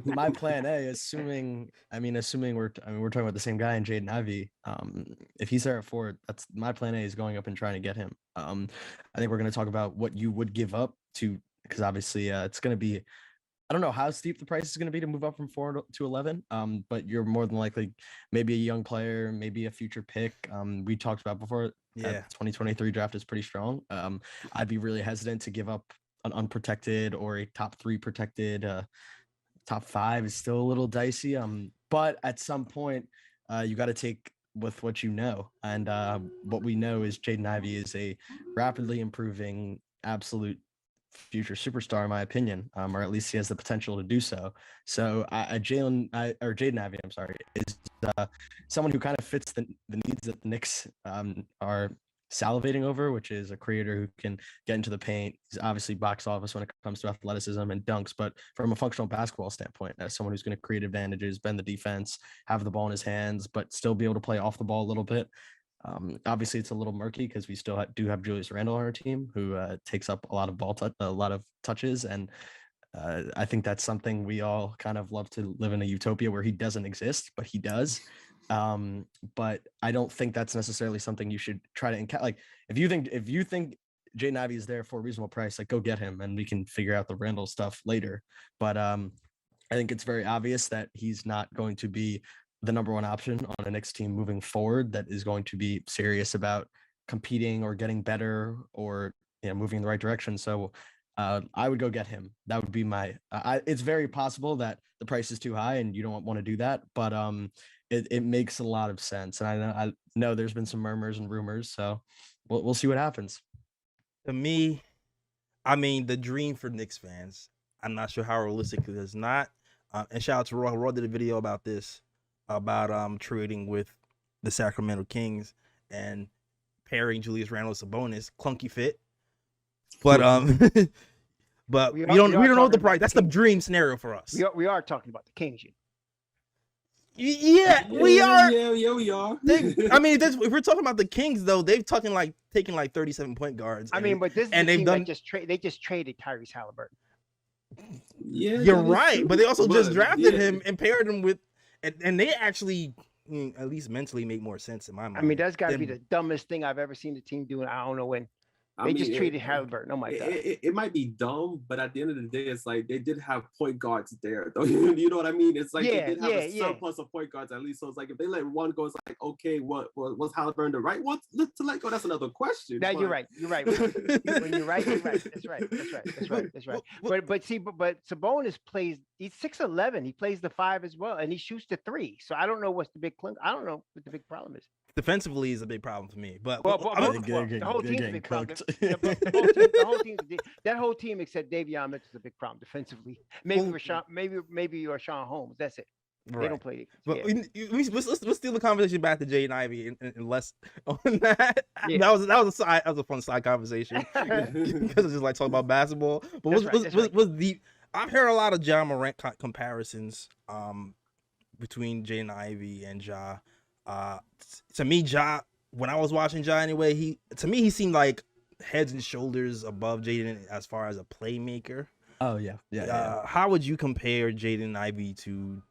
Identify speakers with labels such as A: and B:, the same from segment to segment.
A: my plan A, assuming we're talking about the same guy in Jaden Ivey. If he's there at 4, that's my plan A is going up and trying to get him. I think we're going to talk about what you would give up to, because obviously it's going to be, I don't know how steep the price is going to be to move up from 4 to 11. But you're more than likely maybe a young player, maybe a future pick. We talked about before.
B: Yeah.
A: 2023 draft is pretty strong. I'd be really hesitant to give up an unprotected or a top 3 protected. Top 5 is still a little dicey. But at some point, you got to take with what you know, and what we know is Jaden Ivey is a rapidly improving absolute future superstar, in my opinion, or at least he has the potential to do so. So Jaden Ivey, I'm sorry, is someone who kind of fits the needs that the Knicks are salivating over, which is a creator who can get into the paint. He's obviously box office when it comes to athleticism and dunks, but from a functional basketball standpoint, as someone who's going to create advantages, bend the defense, have the ball in his hands, but still be able to play off the ball a little bit. Obviously, it's a little murky because we still do have Julius Randle on our team, who takes up a lot of touches, and I think that's something we all kind of love to live in a utopia where he doesn't exist, but he does. But I don't think that's necessarily something you should try to encounter. Like, if you think Jaden Ivey is there for a reasonable price, like, go get him, and we can figure out the Randle stuff later. But I think it's very obvious that he's not going to be the number 1 option on a Knicks team moving forward that is going to be serious about competing or getting better or moving in the right direction. So I would go get him. That would be my. It's very possible that the price is too high and you don't want to do that, but it makes a lot of sense. And I know there's been some murmurs and rumors, so we'll see what happens.
B: To me, I mean, the dream for Knicks fans. I'm not sure how realistic it is not. And shout out to Raw. Raw did a video about this, about trading with the Sacramento Kings and pairing Julius Randle with Sabonis. Clunky fit. But but we don't know what the price. That's the dream scenario for us.
C: We are talking about the Kings.
B: Yeah, we are.
D: Yeah, we are.
B: I mean, if we're talking about the Kings, though, they've taken like 37 point guards.
C: I mean, but this is and they've done. They just traded Tyrese Halliburton.
D: Yeah,
B: you're right, but they also just drafted him and paired him with, and they actually, at least mentally, make more sense in my mind.
C: I mean, that's got to be the dumbest thing I've ever seen the team do. I don't know when. They just treated Halliburton. Oh my God!
D: It might be dumb, but at the end of the day, it's like they did have point guards there, though. You know what I mean? It's like they did have a surplus of point guards at least. So it's like if they let one go, it's like, okay, was Halliburton the right one to let go? That's another question.
C: Now you're right. You're right. When you're right, you're right. That's right. But Sabonis plays. He's 6'11". He plays the 5 as well, and he shoots the 3. So I don't know what's the big I don't know what the big problem is.
B: Defensively is a big problem for me, but
C: the whole team's a big problem. That whole team except Davion Mitchell is a big problem defensively. Maybe you're Sean Holmes. That's it. Right. They don't play.
B: But let's steal the conversation back to Jaden Ivey and less on that. Yeah. That was a fun side conversation because it's just like talking about basketball. But what's deep? I've heard a lot of Ja Morant comparisons between Jaden Ivey and Ja. To me, Ja, when I was watching Ja anyway, he seemed like heads and shoulders above Jaden as far as a playmaker.
A: Oh yeah.
B: How would you compare Jaden Ivey to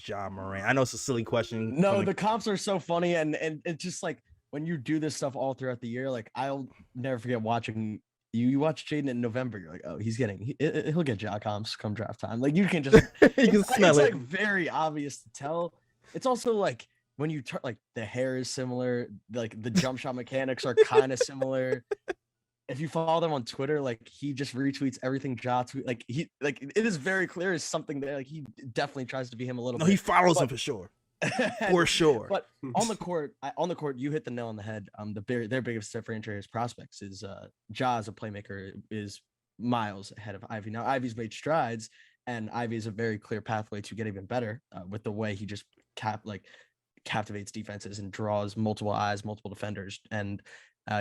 B: Ja Morant? I know it's a silly question.
A: No, the comps are so funny, and it's just like when you do this stuff all throughout the year, like I'll never forget watching you watch Jaden in November, you're like, oh, he'll get Ja comps come draft time. Like you can just
B: you can smell it.
A: Like very obvious to tell. It's also like when you turn, like the hair is similar, like the jump shot mechanics are kind of similar. If you follow them on Twitter, like he just retweets everything Ja tweet. Like it is very clear as something there. Like he definitely tries to be him a little bit.
B: No, he follows him for sure. For sure.
A: But on the court, you hit the nail on the head. Their biggest differentiator as prospects is Ja as a playmaker is miles ahead of Ivey. Now Ivey's made strides, and Ivey is a very clear pathway to get even better with the way he just captivates defenses and draws multiple eyes, multiple defenders, and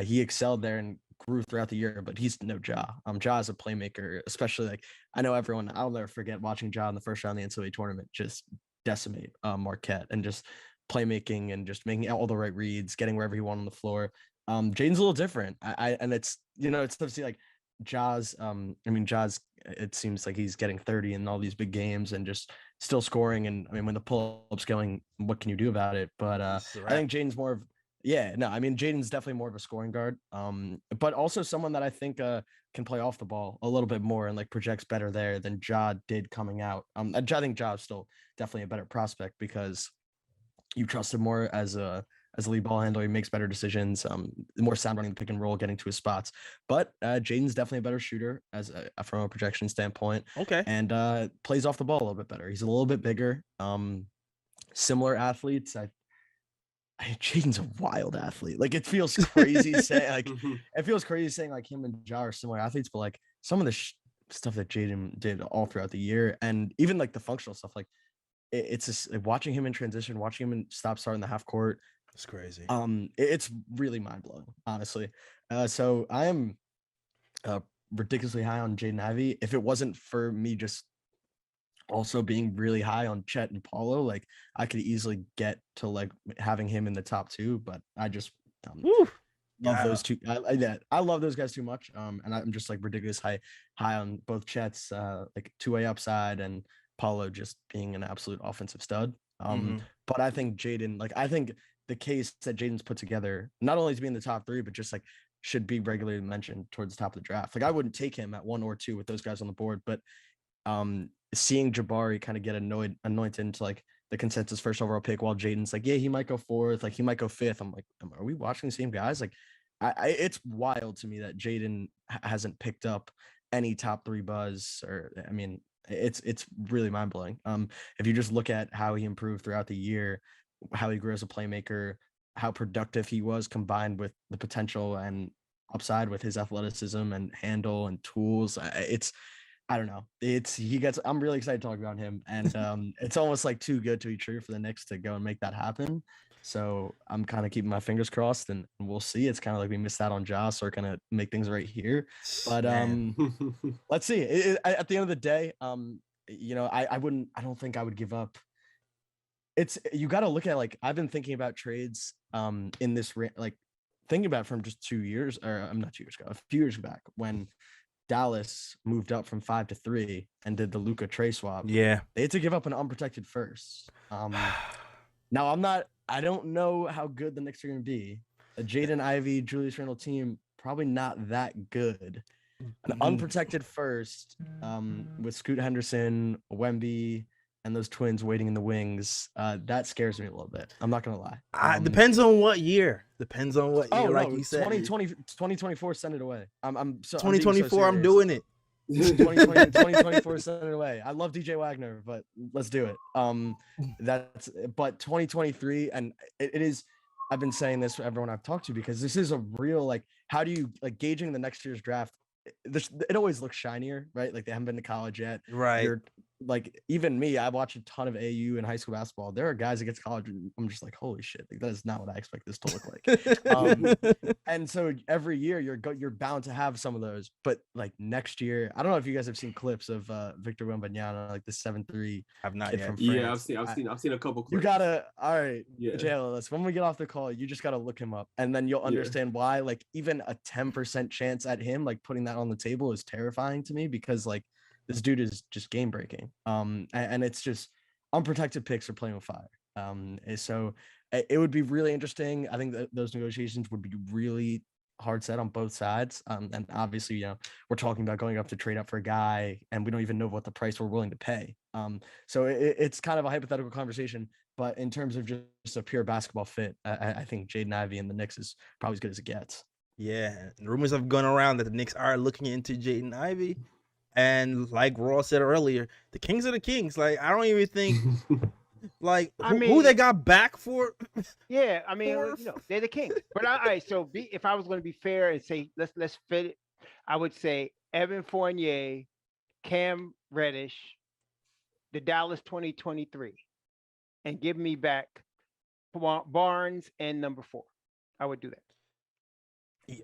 A: he excelled there and grew throughout the year. But he's no Ja. Ja is a playmaker, especially like I know everyone. I'll never forget watching Ja in the first round of the NCAA tournament just decimate Marquette and just playmaking and just making all the right reads, getting wherever he wanted on the floor. Jaden's a little different. And it's it's tough to see like Ja's, Ja's, it seems like he's getting 30 in all these big games and just still scoring. And I mean, when the pull-up's going, what can you do about it? But I think Jaden's more of, Jaden's definitely more of a scoring guard. But also someone that I think can play off the ball a little bit more and like projects better there than Ja did coming out. I think Ja is still definitely a better prospect because you trust him more as a lead ball handler. He makes better decisions, more sound running the pick and roll, getting to his spots. But Jaden's definitely a better shooter from a projection standpoint.
B: Okay.
A: And plays off the ball a little bit better. He's a little bit bigger. Similar athletes. Jaden's a wild athlete. Like it feels crazy saying like him and Ja are similar athletes, but like some of the stuff that Jaden did all throughout the year, and even like the functional stuff, like it's just like, watching him in transition, watching him start in the half court.
B: It's crazy.
A: It's really mind blowing, honestly. So I am ridiculously high on Jaden Ivey. If it wasn't for me just also being really high on Chet and Paulo, like I could easily get to like having him in the top 2, but I just love those two. I love those guys too much. And I'm just like ridiculous high on both Chet's like 2-way upside and Paulo just being an absolute offensive stud. But I think Jaden, like I think the case that Jaden's put together, not only to be in the top 3, but just like should be regularly mentioned towards the top of the draft. Like I wouldn't take him at 1 or 2 with those guys on the board, but seeing Jabari kind of get anointed into like the consensus first overall pick while Jaden's like, yeah, he might go 4th, like he might go 5th. I'm like, are we watching the same guys? Like it's wild to me that Jaden hasn't picked up any top 3 buzz, or I mean, it's really mind blowing. If you just look at how he improved throughout the year, how he grew as a playmaker, how productive he was, combined with the potential and upside with his athleticism and handle and tools. I don't know. I'm really excited to talk about him, and it's almost like too good to be true for the Knicks to go and make that happen. So I'm kind of keeping my fingers crossed, and we'll see. It's kind of like we missed out on Josh, so we're gonna make things right here. But let's see. At the end of the day, I don't think I would give up. You got to look at, like, I've been thinking about trades in this like thinking about it from just 2 years, or I'm not 2 years ago, a few years back when Dallas moved up from 5 to 3 and did the Luka Trey swap.
B: Yeah,
A: they had to give up an unprotected first. Now I don't know how good the Knicks are going to be. A Jaden Ivey, Julius Randle team, probably not that good. An unprotected first with Scoot Henderson, Wemby, and those twins waiting in the wings, that scares me a little bit. I'm not gonna lie.
B: Depends on what year. Like you said.
A: 2024, send it away. I'm so
B: 2024. I'm doing it.
A: 2024, send it away. I love DJ Wagner, but let's do it. But 2023, and it is. I've been saying this for everyone I've talked to, because this is a real, like, how do you, like, gauging the next year's draft? It always looks shinier, right? Like they haven't been to college yet,
B: right?
A: You're like, even me, I watch a ton of AU and high school basketball. There are guys that get to college and I'm just like, holy shit, like that is not what I expect this to look like. And so every year you're bound to have some of those, but like next year, I don't know if you guys have seen clips of Victor Wembanyama, like the 7'3".
B: I've not yet.
D: Yeah, I've seen a couple clips.
A: You gotta, all right,
D: yeah.
A: JLS, when we get off the call, you just gotta look him up, and then you'll understand why, like, even a 10% chance at him, like putting that on the table is terrifying to me, because like this dude is just game breaking. And it's just unprotected picks are playing with fire. So it would be really interesting. I think that those negotiations would be really hard set on both sides. And obviously, you know, we're talking about going up to trade up for a guy, and we don't even know what the price we're willing to pay. So it's kind of a hypothetical conversation. But in terms of just a pure basketball fit, I think Jaden Ivey and the Knicks is probably as good as it gets.
B: Yeah, rumors have gone around that the Knicks are looking into Jaden Ivey. And like Raw said earlier, the Kings are the Kings. Like, I don't even think, like, who they got back for.
C: Yeah, I mean, you know, they're the Kings. But all right, so if I was going to be fair and say let's fit it, I would say Evan Fournier, Cam Reddish, the Dallas 2023, and give me back Barnes and number 4. I would do that.
B: Yeah,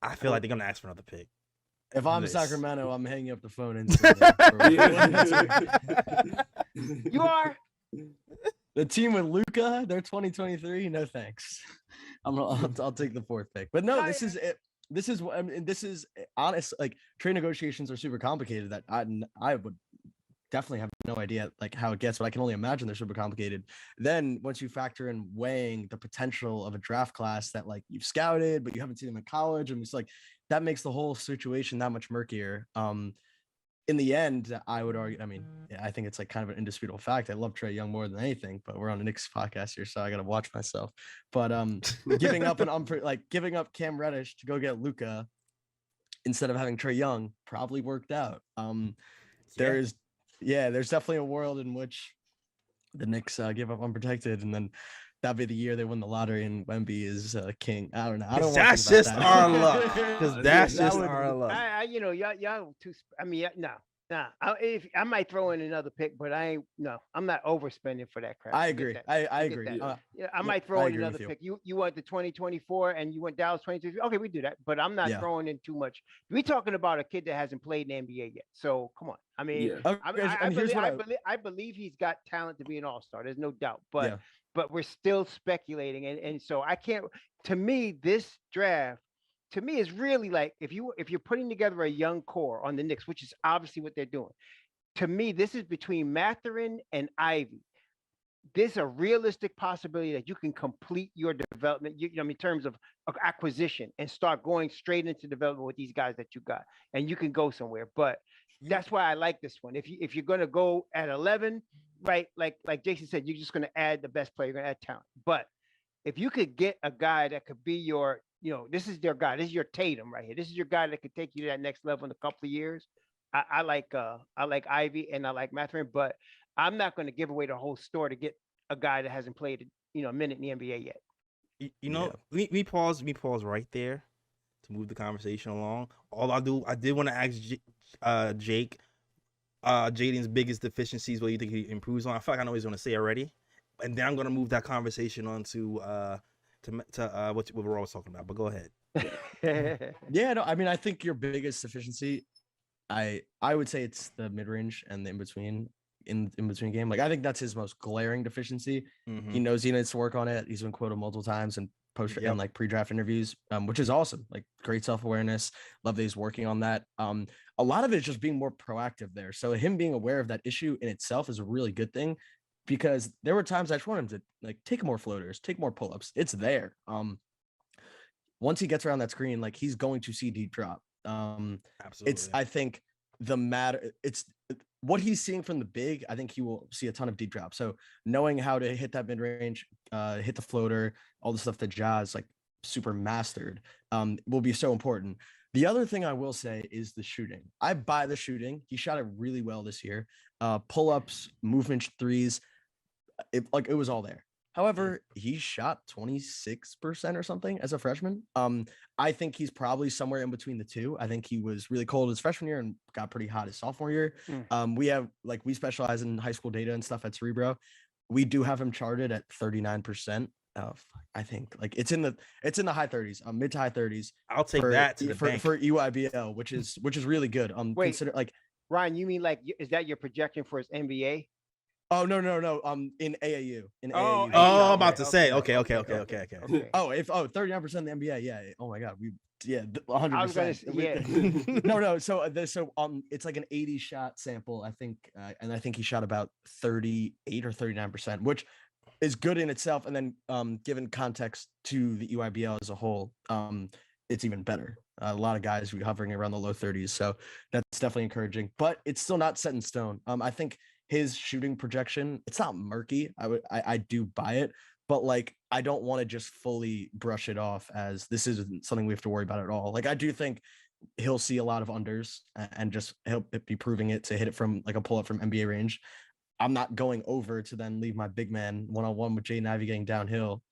B: I feel like they're gonna ask for another pick.
A: If I'm Sacramento, I'm hanging up the phone.
C: You are
A: the team with Luka. They're 2023. No thanks. I'll take the 4th pick. But no, this is it. this is I mean, this is honest. Like trade negotiations are super complicated. That I would definitely have no idea like how it gets, but I can only imagine they're super complicated. Then once you factor in weighing the potential of a draft class that like you've scouted, but you haven't seen them in college, and it's like that makes the whole situation that much murkier. In the end, I would argue, I mean, I think it's like kind of an indisputable fact. I love Trae Young more than anything, but we're on a Knicks podcast here, so I got to watch myself. But giving up giving up Cam Reddish to go get Luka instead of having Trae Young probably worked out. There's definitely a world in which the Knicks give up unprotected, and then that'd be the year they win the lottery and Wemby is king. I don't know. I don't.
B: That's just our luck. Because that's just our luck.
C: Y'all too. I mean, no. If I might throw in another pick, but I ain't. No, I'm not overspending for that crap.
A: I agree. I agree.
C: I might throw in another pick. You want the 2024 and you want Dallas 2023. Okay, we do that. But I'm not throwing in too much. We talking about a kid that hasn't played in the NBA yet. So come on. I mean, I believe he's got talent to be an all-star. There's no doubt. But we're still speculating, and so I can't. To me, this draft, to me, is really like if you're putting together a young core on the Knicks, which is obviously what they're doing. To me, this is between Mathurin and Ivy. There's a realistic possibility that you can complete your development. In terms of acquisition, and start going straight into development with these guys that you got, and you can go somewhere. But that's why I like this one. If you're gonna go at 11. Right, like Jason said, you're just going to add the best player, you're going to add talent. But if you could get a guy that could be your, this is their guy, this is your Tatum right here. This is your guy that could take you to that next level in a couple of years. I like Ivy and I like Mathurin, but I'm not going to give away the whole store to get a guy that hasn't played a minute in the NBA yet.
B: Let me pause right there to move the conversation along. I did want to ask Jake. Jaden's biggest deficiencies, what do you think he improves on? I feel like I know what he's going to say already, and then I'm going to move that conversation on to what we're always talking about. But go ahead.
A: I mean, I think your biggest deficiency, I would say it's the mid range and the in between game. Like I think that's his most glaring deficiency. Mm-hmm. He knows he needs to work on it. He's been quoted multiple times and and like pre-draft interviews, which is awesome. Like great self-awareness. Love that he's working on that. A lot of it is just being more proactive there. So him being aware of that issue in itself is a really good thing, because there were times I just want him to like take more floaters, take more pull-ups. It's there. Once he gets around that screen, like he's going to see deep drop. Absolutely. I think it's what he's seeing from the big. I think he will see a ton of deep drop. So knowing how to hit that mid range, hit the floater, all the stuff that Ja's like super mastered, will be so important. The other thing I will say is the shooting. I buy the shooting. He shot it really well this year. Pull-ups, movement threes, it was all there. However, he shot 26% or something as a freshman. I think he's probably somewhere in between the two. I think he was really cold his freshman year and got pretty hot his sophomore year. We specialize in high school data and stuff at Cerebro. We do have him charted at 39%. I think like it's in the high 30s, mid to high 30s.
B: I'll take that to the bank
A: for EYBL, which is really good.
C: Wait, consider like Ryan, you mean like is that your projection for his NBA?
A: Oh no. In AAU.
B: AAU. I'm about to say. Okay.
A: Oh, 39% in the NBA. Yeah. Oh my God. 100%. No. So it's like an 80 shot sample, I think, and I think he shot about 38 or 39%, which is good in itself. And then, given context to the EYBL as a whole, it's even better. A lot of guys hovering around the low 30s, so that's definitely encouraging. But it's still not set in stone. I think his shooting projection, it's not murky. I do buy it, but like I don't want to just fully brush it off as this isn't something we have to worry about at all. Like I do think he'll see a lot of unders and just he'll be proving it to hit it from like a pull up from NBA range. I'm not going over to then leave my big man one-on-one with Jaden Ivey getting downhill.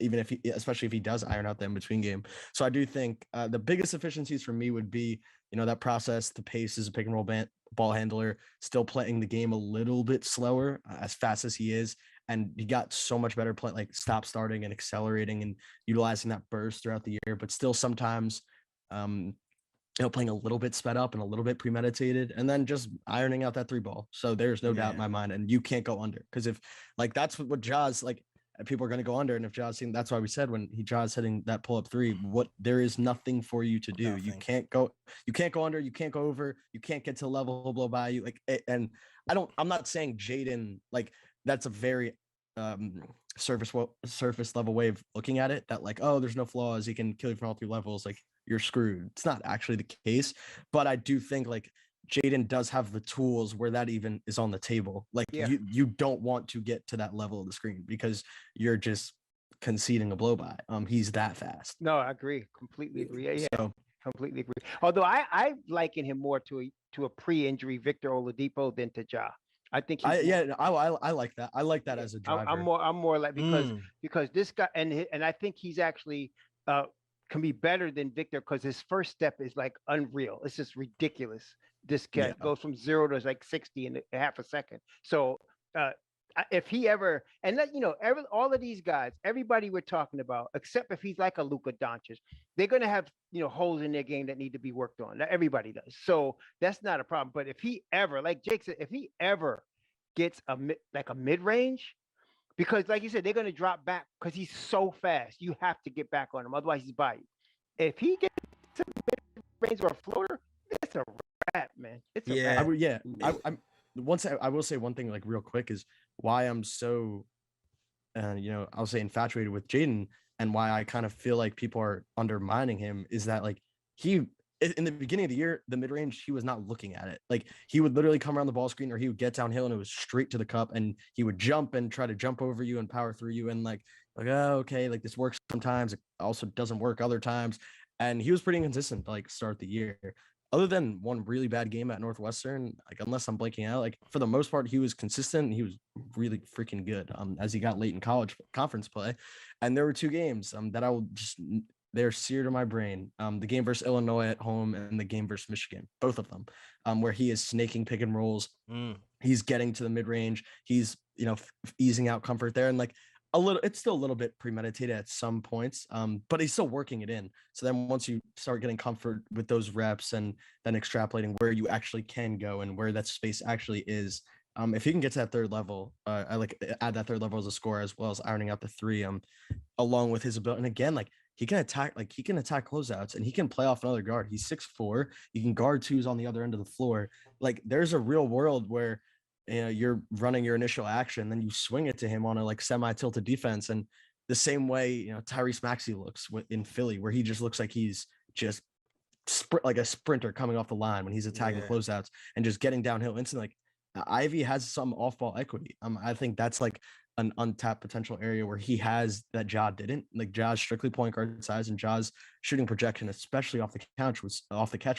A: Especially if he does iron out the in-between game. So I do think the biggest efficiencies for me would be, that process, the pace as a pick and roll ball handler, still playing the game a little bit slower, as fast as he is. And he got so much better play, like stop starting and accelerating and utilizing that burst throughout the year, but still sometimes, playing a little bit sped up and a little bit premeditated, and then just ironing out that three ball. So there's no doubt in my mind, and you can't go under, because if like that's what Ja's like. people are going to go under. And if Ja's that's why we said when Ja's hitting that pull up three, there is nothing for you to do.
B: Nothing.
A: You can't go under, you can't go over, you can't get to a level blow by you. Like, and I'm not saying Jaden, like that's a very surface level way of looking at it, that like, oh, there's no flaws, he can kill you from all three levels, like you're screwed. It's not actually the case, but I do think like Jaden does have the tools where that even is on the table. Like you don't want to get to that level of the screen because you're just conceding a blow by. He's that fast.
C: No, I agree. Completely agree. Yeah, so, completely agree. Although I liken him more to a pre-injury Victor Oladipo than to Ja. I think
A: I like that. I like that as a driver.
C: I'm more like because this guy and I think he's actually can be better than Victor because his first step is like unreal. It's just ridiculous. This guy goes from 0 to like 60 in half a second. So if he ever, and that, all of these guys, everybody we're talking about, except if he's like a Luka Doncic, they're going to have, holes in their game that need to be worked on. Everybody does. So that's not a problem. But if he ever, like Jake said, if he ever gets a mid-range, because like you said, they're going to drop back because he's so fast. You have to get back on him. Otherwise he's by you. If he gets a mid-range or a floater, it's a wrap, man. It's a wrap.
A: I will say one thing like real quick is why I'm so, I'll say infatuated with Jaden and why I kind of feel like people are undermining him is that like he, in the beginning of the year, the mid-range, he was not looking at it. Like he would literally come around the ball screen or he would get downhill and it was straight to the cup and he would jump and try to jump over you and power through you. And like, oh, okay, like this works sometimes. It also doesn't work other times. And he was pretty inconsistent to like start the year. Other than one really bad game at Northwestern, like unless I'm blanking out, like for the most part, he was consistent. And he was really freaking good as he got late in college conference play. And there were two games that I will just, they're seared in my brain. The game versus Illinois at home and the game versus Michigan, both of them, where he is snaking pick and rolls. He's getting to the mid range. He's, easing out comfort there. And like it's still a little bit premeditated at some points, but he's still working it in. So then once you start getting comfort with those reps and then extrapolating where you actually can go and where that space actually is, if he can get to that third level, I like add that third level as a scorer as well as ironing out the three, along with his ability. And again, like he can attack closeouts and he can play off another guard. He's 6'4". You can guard twos on the other end of the floor. Like there's a real world where you're running your initial action, then you swing it to him on a like semi-tilted defense. And the same way, Tyrese Maxey looks in Philly, where he just looks like he's just like a sprinter coming off the line when he's attacking closeouts and just getting downhill instantly. Like Ivy has some off-ball equity. I think that's like an untapped potential area where he has that Ja didn't. Like Ja's strictly point guard size and Ja's shooting projection, especially off the catch,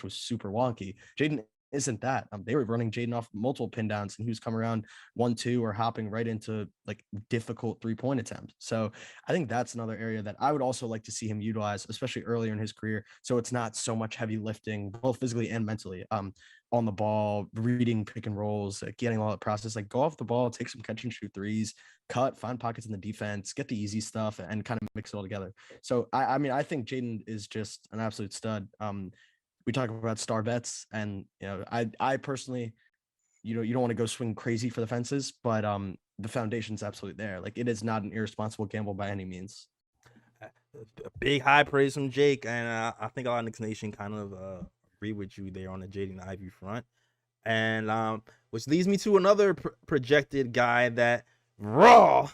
A: was super wonky. Jaden isn't that. They were running Jaden off multiple pin downs and he was coming around 1-2 or hopping right into like difficult 3-point attempts. So I think that's another area that I would also like to see him utilize, especially earlier in his career. So it's not so much heavy lifting, both physically and mentally, on the ball, reading pick and rolls, getting all that process, like go off the ball, take some catch and shoot threes, cut, find pockets in the defense, get the easy stuff and kind of mix it all together. So I think Jaden is just an absolute stud. We talk about star bets and, I personally, you don't want to go swing crazy for the fences, but the foundation's absolutely there. Like it is not an irresponsible gamble by any means.
B: A big high praise from Jake. And I think a lot of Knicks Nation kind of agree with you there on the Jaden Ivey front. And which leads me to another projected guy that Raw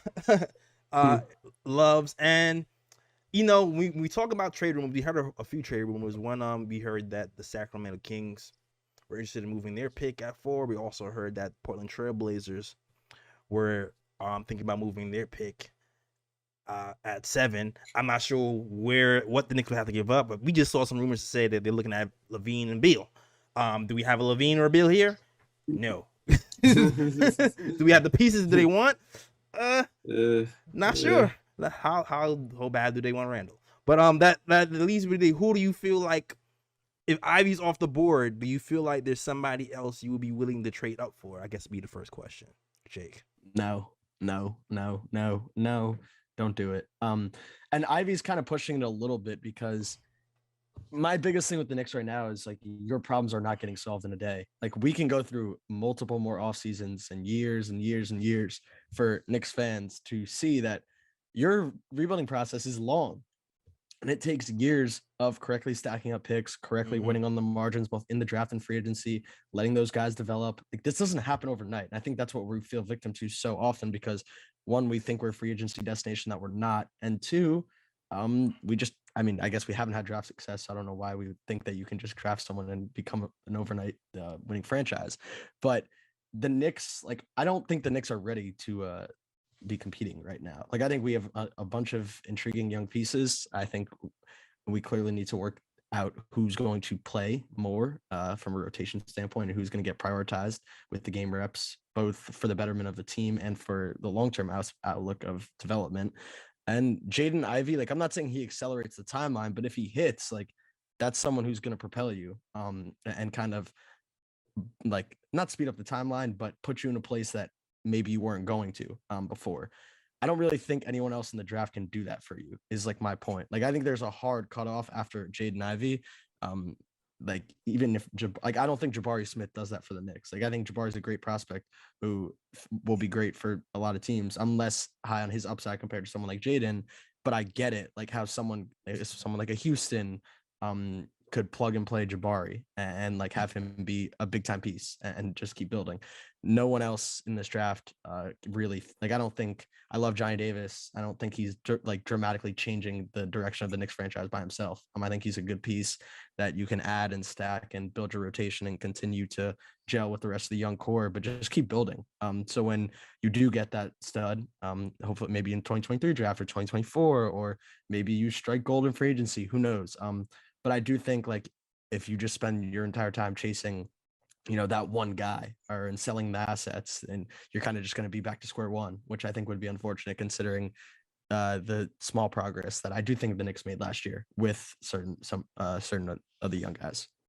B: loves. And we talk about trade rumors. We heard a few trade rumors. One, we heard that the Sacramento Kings were interested in moving their pick at 4. We also heard that Portland Trail Blazers were thinking about moving their pick at 7. I'm not sure what the Knicks would have to give up, but we just saw some rumors to say that they're looking at LaVine and Beal. Do we have a LaVine or a Beal here? No. Do we have the pieces that they want? Not sure. How bad do they want Randall? But that leads me to who do you feel like, if Ivy's off the board, do you feel like there's somebody else you would be willing to trade up for? I guess would be the first question, Jake.
A: No, don't do it. And Ivy's kind of pushing it a little bit because my biggest thing with the Knicks right now is like your problems are not getting solved in a day. Like we can go through multiple more off seasons and years and years and years for Knicks fans to see that your rebuilding process is long. And it takes years of correctly stacking up picks, correctly winning on the margins, both in the draft and free agency, letting those guys develop. Like, this doesn't happen overnight. And I think that's what we feel victim to so often because, one, we think we're a free agency destination that we're not. And two, we just, I mean, I guess we haven't had draft success. So I don't know why we would think that you can just draft someone and become an overnight winning franchise. But the Knicks, like, I don't think the Knicks are ready to be competing right now. Like, I think we have a bunch of intriguing young pieces. I think we clearly need to work out who's going to play more from a rotation standpoint and who's going to get prioritized with the game reps, both for the betterment of the team and for the long-term outlook of development. And Jaden Ivey, like, I'm not saying he accelerates the timeline, but if he hits, like, that's someone who's going to propel you and kind of like not speed up the timeline, but put you in a place that maybe you weren't going to before. I don't really think anyone else in the draft can do that for you, is like my point. Like, I think there's a hard cutoff after Jaden Ivey. Like, even if like, I don't think Jabari Smith does that for the Knicks. Like, I think Jabari's a great prospect who will be great for a lot of teams. I'm less high on his upside compared to someone like Jaden, but I get it. Like, how someone like a Houston could plug and play Jabari and like have him be a big time piece and just keep building. No one else in this draft really, like, I don't think, I love Johnny Davis. I don't think he's like dramatically changing the direction of the Knicks franchise by himself. I think he's a good piece that you can add and stack and build your rotation and continue to gel with the rest of the young core, but just keep building. So when you do get that stud, hopefully maybe in 2023 draft or 2024, or maybe you strike gold in free agency, who knows? But I do think, like, if you just spend your entire time chasing, that one guy and selling the assets, and you're kind of just going to be back to square one, which I think would be unfortunate considering the small progress that I do think the Knicks made last year with certain of the young guys.